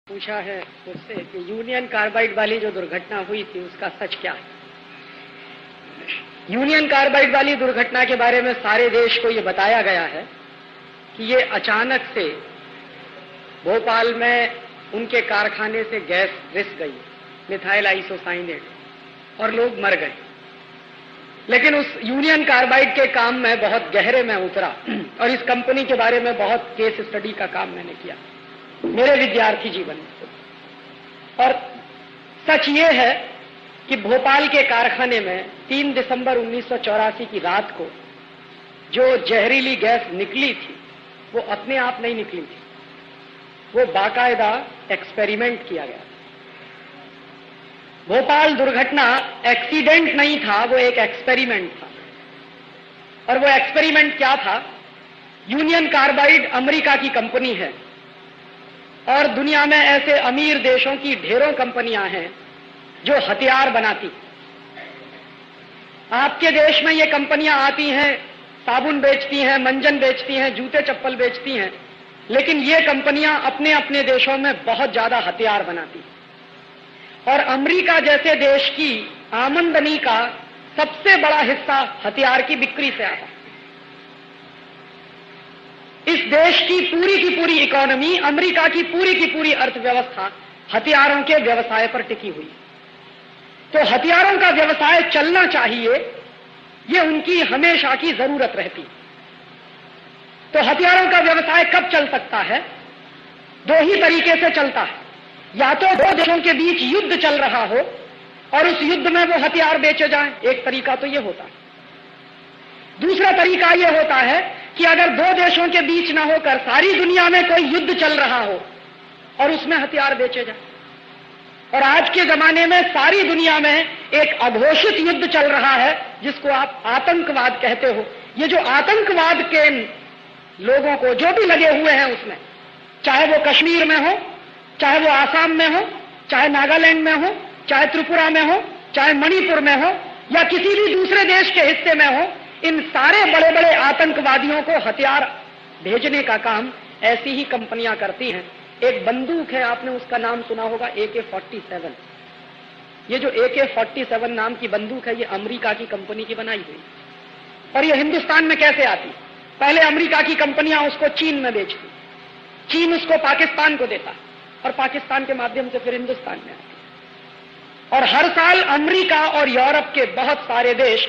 पूछा है उससे कि यूनियन कार्बाइड वाली जो दुर्घटना हुई थी उसका सच क्या है। यूनियन कार्बाइड वाली दुर्घटना के बारे में सारे देश को ये बताया गया है कि ये अचानक से भोपाल में उनके कारखाने से गैस रिस गई, मिथाइल आइसोसाइनेट, और लोग मर गए। लेकिन उस यूनियन कार्बाइड के काम में बहुत गहरे में उतरा और इस कंपनी के बारे में बहुत केस स्टडी का काम मैंने किया मेरे विद्यार्थी जीवन में। और सच ये है कि भोपाल के कारखाने में 3 दिसंबर 1984 की रात को जो जहरीली गैस निकली थी वो अपने आप नहीं निकली थी, वो बाकायदा एक्सपेरिमेंट किया गया। भोपाल दुर्घटना एक्सीडेंट नहीं था, वो एक एक्सपेरिमेंट था। और वो एक्सपेरिमेंट क्या था? यूनियन कार्बाइड अमेरिका की कंपनी है और दुनिया में ऐसे अमीर देशों की ढेरों कंपनियां हैं जो हथियार बनाती। आपके देश में ये कंपनियां आती हैं, साबुन बेचती हैं, मंजन बेचती हैं, जूते चप्पल बेचती हैं, लेकिन ये कंपनियां अपने अपने देशों में बहुत ज्यादा हथियार बनाती। और अमेरिका जैसे देश की आमदनी का सबसे बड़ा हिस्सा हथियार की बिक्री से आता। इस देश की पूरी इकोनॉमी, अमेरिका की पूरी अर्थव्यवस्था हथियारों के व्यवसाय पर टिकी हुई। तो हथियारों का व्यवसाय चलना चाहिए, ये उनकी हमेशा की जरूरत रहती। तो हथियारों का व्यवसाय कब चल सकता है? 2 ही तरीके से चलता है। या तो 2 देशों के बीच युद्ध चल रहा हो और उस युद्ध में वो हथियार बेचे जाएं, एक तरीका तो ये होता है। दूसरा तरीका यह होता है कि अगर 2 देशों के बीच न होकर सारी दुनिया में कोई युद्ध चल रहा हो और उसमें हथियार बेचे जाए। और आज के जमाने में सारी दुनिया में एक अघोषित युद्ध चल रहा है जिसको आप आतंकवाद कहते हो। ये जो आतंकवाद के लोगों को जो भी लगे हुए हैं उसमें, चाहे वो कश्मीर में हो, चाहे वो आसाम में हो, चाहे नागालैंड में हो, चाहे त्रिपुरा में हो, चाहे मणिपुर में हो, या किसी भी दूसरे देश के हिस्से में हो, इन सारे बड़े बड़े आतंकवादियों को हथियार भेजने का काम ऐसी ही कंपनियां करती हैं। एक बंदूक है, आपने उसका नाम सुना होगा, AK-47। ये जो AK-47 नाम की बंदूक है, ये अमेरिका की कंपनी की बनाई हुई। और ये हिंदुस्तान में कैसे आती? पहले अमेरिका की कंपनियां उसको चीन में बेचती, चीन उसको पाकिस्तान को देता और पाकिस्तान के माध्यम से फिर हिंदुस्तान में आती। और हर साल अमेरिका और यूरोप के बहुत सारे देश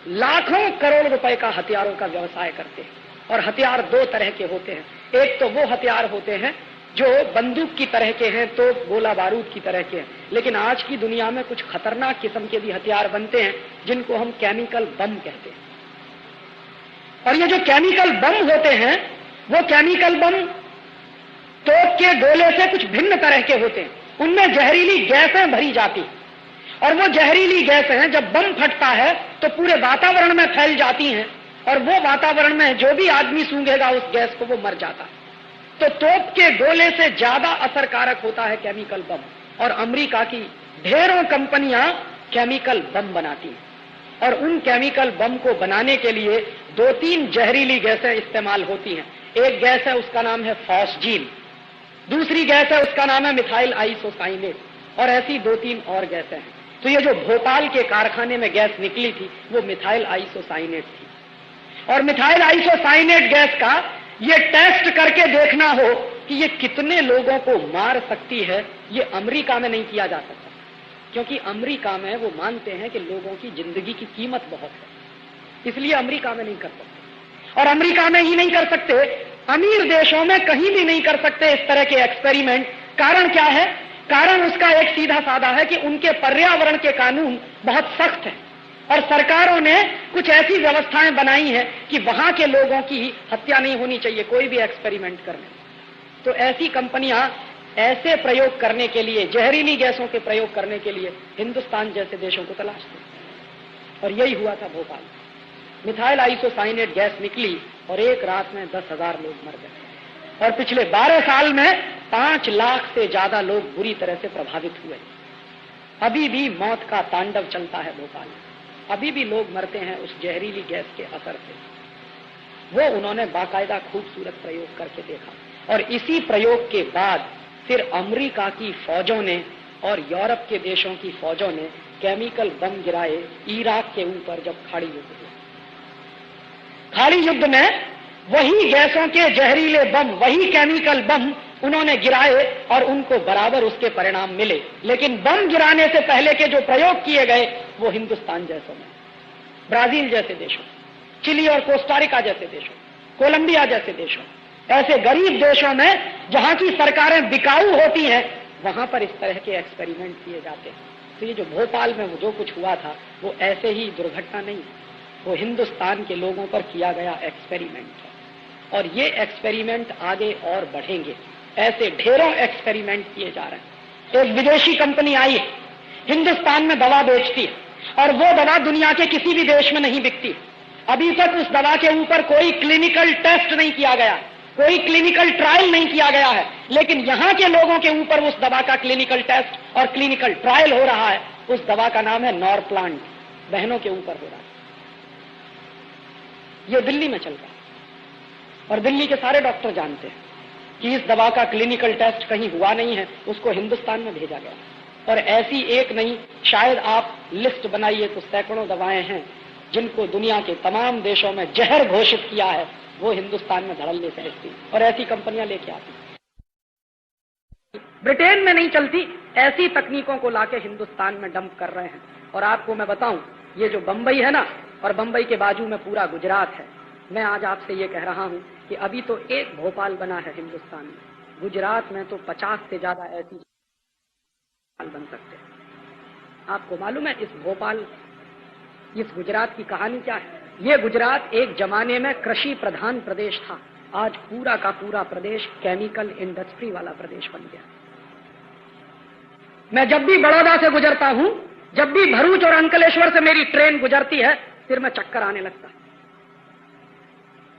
लाखों करोड़ रुपए का हथियारों का व्यवसाय करते हैं। और हथियार 2 तरह के होते हैं। एक तो वो हथियार होते हैं जो बंदूक की तरह के हैं, तो गोला बारूद की तरह के हैं। लेकिन आज की दुनिया में कुछ खतरनाक किस्म के भी हथियार बनते हैं जिनको हम केमिकल बम कहते हैं। और ये जो केमिकल बम होते हैं, वो केमिकल बम तोप के गोले से कुछ भिन्न तरह के होते हैं। उनमें जहरीली गैसें भरी जाती और वो जहरीली गैसें जब बम फटता है तो पूरे वातावरण में फैल जाती हैं और वो वातावरण में जो भी आदमी सूंघेगा उस गैस को वो मर जाता है। तो तोप के गोले से ज्यादा असरकारक होता है केमिकल बम। और अमेरिका की ढेरों कंपनियां केमिकल बम बनाती हैं। और उन केमिकल बम को बनाने के लिए 2-3 जहरीली गैसें इस्तेमाल होती हैं। एक गैस है, उसका नाम है फॉस्जीन, दूसरी गैस है, उसका नाम है मिथाइल आइसोसाइनेट, और ऐसी 2-3 और गैसें हैं। तो ये जो भोपाल के कारखाने में गैस निकली थी वो मिथाइल आइसोसाइनेट थी। और मिथाइल आइसोसाइनेट गैस का ये टेस्ट करके देखना हो कि ये कितने लोगों को मार सकती है, ये अमेरिका में नहीं किया जा सकता, क्योंकि अमेरिका में वो मानते हैं कि लोगों की जिंदगी की कीमत बहुत है, इसलिए अमेरिका में नहीं कर सकते। और अमेरिका में ही नहीं कर सकते, अमीर देशों में कहीं भी नहीं कर सकते इस तरह के एक्सपेरिमेंट। कारण क्या है? कारण उसका एक सीधा साधा है कि उनके पर्यावरण के कानून बहुत सख्त हैं और सरकारों ने कुछ ऐसी व्यवस्थाएं बनाई हैं कि वहां के लोगों की हत्या नहीं होनी चाहिए कोई भी एक्सपेरिमेंट करने। तो ऐसी कंपनियां ऐसे प्रयोग करने के लिए, जहरीली गैसों के प्रयोग करने के लिए हिंदुस्तान जैसे देशों को तलाशते। और यही हुआ था भोपाल। मिथाइल आइसोसाइनेट गैस निकली और एक रात में 10,000 लोग मर गए। और पिछले 12 साल में 5 लाख से ज्यादा लोग बुरी तरह से प्रभावित हुए। अभी भी मौत का तांडव चलता है भोपाल में, अभी भी लोग मरते हैं उस जहरीली गैस के असर से। वो उन्होंने बाकायदा खूबसूरत प्रयोग करके देखा और इसी प्रयोग के बाद फिर अमेरिका की फौजों ने और यूरोप के देशों की फौजों ने केमिकल बम गिराए इराक के ऊपर जब खाड़ी युद्ध हुआ। खाड़ी युद्ध में वही गैसों के जहरीले बम, वही केमिकल बम उन्होंने गिराए और उनको बराबर उसके परिणाम मिले। लेकिन बम गिराने से पहले के जो प्रयोग किए गए वो हिंदुस्तान जैसों में, ब्राजील जैसे देशों, चिली और कोस्टारिका जैसे देशों, कोलंबिया जैसे देशों, ऐसे गरीब देशों में जहां की सरकारें बिकाऊ होती हैं, वहां पर इस तरह के एक्सपेरिमेंट किए जाते हैं। तो ये जो भोपाल में जो कुछ हुआ था वो ऐसे ही दुर्घटना नहीं, वो हिंदुस्तान के लोगों पर किया गया एक्सपेरिमेंट है। और ये एक्सपेरिमेंट आगे और बढ़ेंगे। ऐसे ढेरों एक्सपेरिमेंट किए जा रहे हैं। एक विदेशी कंपनी आई है, हिंदुस्तान में दवा बेचती है और वो दवा दुनिया के किसी भी देश में नहीं बिकती। अभी तक उस दवा के ऊपर कोई क्लिनिकल टेस्ट नहीं किया गया, कोई क्लिनिकल ट्रायल नहीं किया गया है, लेकिन यहां के लोगों के ऊपर उस दवा का क्लिनिकल टेस्ट और क्लिनिकल ट्रायल हो रहा है। उस दवा का नाम है नॉरप्लांट, बहनों के ऊपर हो रहा है। ये दिल्ली में चल रहा है और दिल्ली के सारे डॉक्टर जानते हैं कि इस दवा का क्लिनिकल टेस्ट कहीं हुआ नहीं है, उसको हिंदुस्तान में भेजा गया। और ऐसी एक नहीं, शायद आप लिस्ट बनाइए तो सैकड़ों दवाएं हैं जिनको दुनिया के तमाम देशों में जहर घोषित किया है, वो हिंदुस्तान में धड़ल्ले से बेचती और ऐसी कंपनियां लेके आती। ब्रिटेन में नहीं चलती, ऐसी तकनीकों को लाके हिंदुस्तान में डंप कर रहे हैं। और आपको मैं बताऊं, ये जो बंबई है ना, और बंबई के बाजू में पूरा गुजरात है, मैं आज आपसे ये कह रहा हूं कि अभी तो एक भोपाल बना है हिंदुस्तान में, गुजरात में तो 50 से ज्यादा ऐसी बन सकते हैं। आपको मालूम है इस भोपाल, इस गुजरात की कहानी क्या है? ये गुजरात एक जमाने में कृषि प्रधान प्रदेश था, आज पूरा का पूरा प्रदेश केमिकल इंडस्ट्री वाला प्रदेश बन गया। मैं जब भी बड़ौदा से गुजरता हूं, जब भी भरूच और अंकलेश्वर से मेरी ट्रेन गुजरती है, सिर में चक्कर आने लगता है।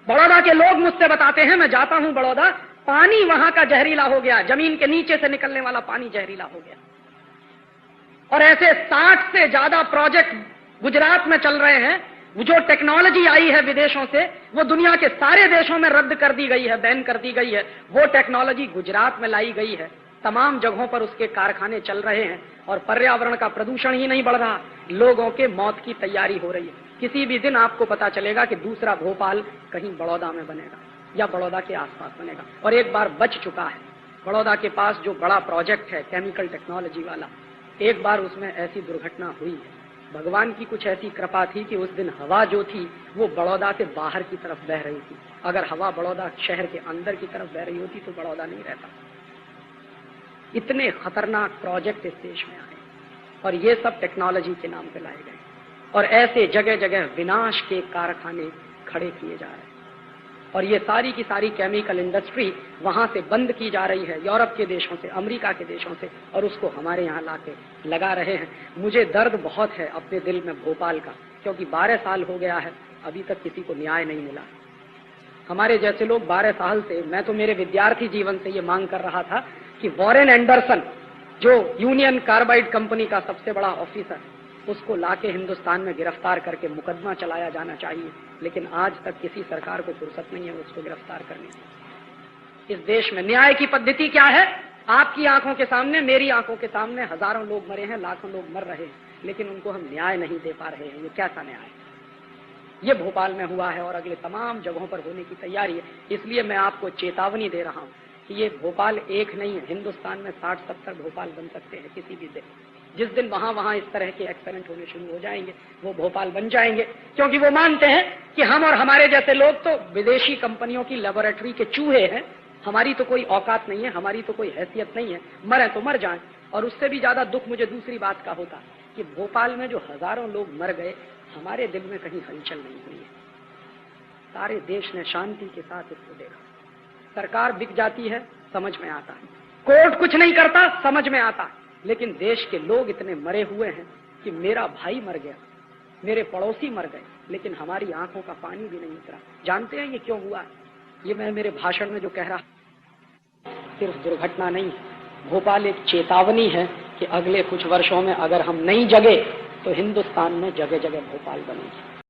बड़ौदा के लोग मुझसे बताते हैं, मैं जाता हूं बड़ौदा, पानी वहां का जहरीला हो गया, जमीन के नीचे से निकलने वाला पानी जहरीला हो गया। और ऐसे 60 से ज्यादा प्रोजेक्ट गुजरात में चल रहे हैं। वो जो टेक्नोलॉजी आई है विदेशों से, वो दुनिया के सारे देशों में रद्द कर दी गई है, बैन कर दी गई है। वो टेक्नोलॉजी गुजरात में लाई गई है, तमाम जगहों पर उसके कारखाने चल रहे हैं और पर्यावरण का प्रदूषण ही नहीं बढ़ रहा, लोगों के मौत की तैयारी हो रही है। किसी भी दिन आपको पता चलेगा कि दूसरा भोपाल कहीं बड़ौदा में बनेगा या बड़ौदा के आसपास बनेगा। और एक बार बच चुका है, बड़ौदा के पास जो बड़ा प्रोजेक्ट है केमिकल टेक्नोलॉजी वाला, एक बार उसमें ऐसी दुर्घटना हुई है। भगवान की कुछ ऐसी कृपा थी कि उस दिन हवा जो थी वो बड़ौदा से बाहर की तरफ बह रही थी। अगर हवा बड़ौदा शहर के अंदर की तरफ बह रही होती तो बड़ौदा नहीं रहता। इतने खतरनाक प्रोजेक्ट इस देश में आए और ये सब टेक्नोलॉजी के नाम पे लाए गए। और ऐसे जगह जगह विनाश के कारखाने खड़े किए जा रहे हैं और ये सारी की सारी केमिकल इंडस्ट्री वहां से बंद की जा रही है, यूरोप के देशों से, अमेरिका के देशों से, और उसको हमारे यहाँ लाके लगा रहे हैं। मुझे दर्द बहुत है अपने दिल में भोपाल का, क्योंकि 12 साल हो गया है, अभी तक किसी को न्याय नहीं मिला। हमारे जैसे लोग 12 साल से, मैं तो मेरे विद्यार्थी जीवन से ये मांग कर रहा था कि वॉरेन एंडरसन, जो यूनियन कार्बाइड कंपनी का सबसे बड़ा ऑफिसर, उसको लाके हिंदुस्तान में गिरफ्तार करके मुकदमा चलाया जाना चाहिए। लेकिन आज तक किसी सरकार को फुर्सत नहीं है उसको गिरफ्तार करने की। इस देश में न्याय की पद्धति क्या है? आपकी आंखों के सामने, मेरी आंखों के सामने हजारों लोग मरे हैं, लाखों लोग मर रहे हैं, लेकिन उनको हम न्याय नहीं दे पा रहे हैं। ये कैसा न्याय है? ये भोपाल में हुआ है और अगले तमाम जगहों पर होने की तैयारी है। इसलिए मैं आपको चेतावनी दे रहा हूं कि ये भोपाल एक नहीं है, हिंदुस्तान में 60-70 भोपाल बन सकते हैं किसी भी दिन। जिस दिन वहां इस तरह के एक्सपेरिमेंट होने शुरू हो जाएंगे, वो भोपाल बन जाएंगे। क्योंकि वो मानते हैं कि हम और हमारे जैसे लोग तो विदेशी कंपनियों की लेबोरेटरी के चूहे हैं, हमारी तो कोई औकात नहीं है, हमारी तो कोई हैसियत नहीं है, मरे तो मर जाएं। और उससे भी ज्यादा दुख मुझे दूसरी बात का होता कि भोपाल में जो हजारों लोग मर गए, हमारे दिल में कहीं हलचल नहीं हुई है। सारे देश ने शांति के साथ इसको देखा। सरकार बिक जाती है, समझ में आता है, कोर्ट कुछ नहीं करता, समझ में आता है, लेकिन देश के लोग इतने मरे हुए हैं कि मेरा भाई मर गया, मेरे पड़ोसी मर गए, लेकिन हमारी आंखों का पानी भी नहीं उतरा। जानते हैं ये क्यों हुआ? ये मैं मेरे भाषण में जो कह रहा, सिर्फ दुर्घटना नहीं है, भोपाल एक चेतावनी है कि अगले कुछ वर्षों में अगर हम नहीं जगे तो हिंदुस्तान में जगह जगह भोपाल बनेगी।